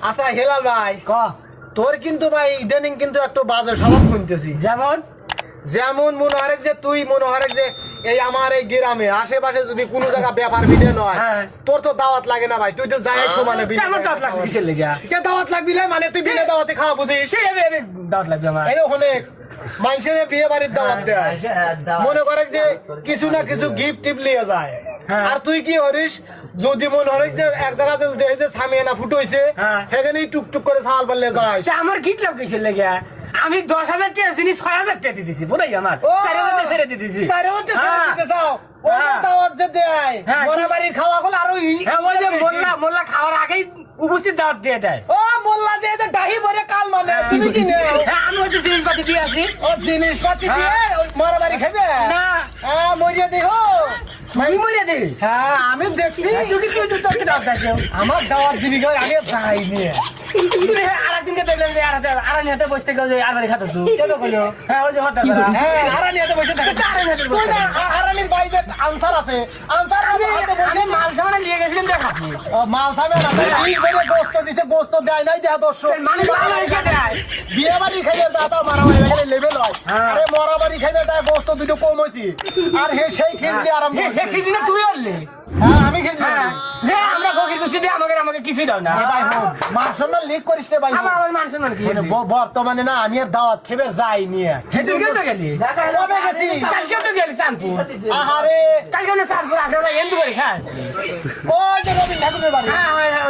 আচ্ছা হেলাল ভাই ক তোর কিন্তু ভাই ইদানিং কিন্তু একটু বাজে স্বভাব শুনতেছি। যেমন যেমন মনে হয় যে তুই মনে হয় যে এই আমার এই গ্রামে আশেপাশে যদি কোনো জায়গা ব্যাপার বিদে নয় হ্যাঁ। তোর তো দাওয়াত লাগে না ভাই, তুই তো যাই সমানে বিনা কেমন দাঁত লাগবে কিসের লেগে কে দাওয়াত লাগবি না মানে তুই বিনা দাওয়াতে খাওয়া বুঝিস? সে দাঁত লাগবে আমার এই অনেক মানুষের যে বিয়ে বাড়ির দাওয়াত দেয় মনে করে যে কিছু না কিছু গিফট টিপ নিয়ে যায়। হ্যাঁ। আর তুই কি করিস যদি মনে হয় যে এক জায়গাতে দেখে যে সামিয়ে না ফুটোইছে হ্যাঁ। সেখানেই টুকটুক করে ছাল পারলে যায়। তা আমার গিট লাভ কিসের লেগে? আমি 10,000 টাকা জিনিস 6,000 টাকা দিতেছি বুঝাই আমার 4,000 ছেড়ে দিতেছি। সারে হচ্ছে হ্যাঁ। দিতে চাও ওই যে হ্যাঁ। দাওয়াত যে দেয় হ্যাঁ। মরা বাড়ির খাওয়া গুলো আরো হ্যাঁ ওই যে মোল্লা খাওয়ার আগেই উপস্থিত দাওয়াত দিয়ে দেয়। ও মোল্লা যে যে ডাহি ভরে কাল মানে তুমি কি নেও? হ্যাঁ আমি ওই যে জিনিসপাতি দিয়ে আসি। ও জিনিসপাতি দিয়ে মরা বাড়ি খাবে না হ্যাঁ মরিয়া দেখো তুই মরে দিস। হ্যাঁ আমি দেখছি তুই কি তোকে দাওয়াত দেয়? আমার দাওয়াত দিবি গো আমি যাই নিয়ে আরেকদিনকে দেখলাম যে আড়ানিয়াতে বসে থেকে আড়ানি খাতো তুই। কেন কইলো হ্যাঁ ওই যে হঠাৎ হ্যাঁ হারানিয়াতে বসে থাকে তুই না হারানির বাইরে আনসার আছে আনসার আমি হাতে বসে মাল সামানা নিয়ে গেছিলাম দেখাচ্ছি। মাল খাবে না এই করে গোস্ত দিছে গোস্ত দেয় নাই দেহ দর্শক মানুষ ভালো হয়েছে দেয়। বিয়ে বাড়ি খাইলে দাতা মারামারি লাগে লেভেল হয় হ্যাঁ। আরে মরা বাড়ি খাইলে তা গোস্ত দুটো কম হইছি আর সেই খিল দিয়ে আরাম হে হে কি দিনে তুই আনলি? হ্যাঁ আমি খেলি হ্যাঁ যে আমরা ফকির কুচি দিয়ে আমাকে কিছুই দাও না। ভাই হোক মান সম্মান লিক করিস রে ভাই আমার মান সম্মান কি? মানে বর্তমানে না আমি আর দাওয়াত খেবে যাই নিয়ে সেদিনকে তো গেলি। কবে গেছি কালকে তো গেলি চাঁদপুর। আহারে কালকে না চাঁদপুর 18 এন্ড করে খাস। ওই যে রবীন্দ্র ঠাকুরের বাড়ি হ্যাঁ হ্যাঁ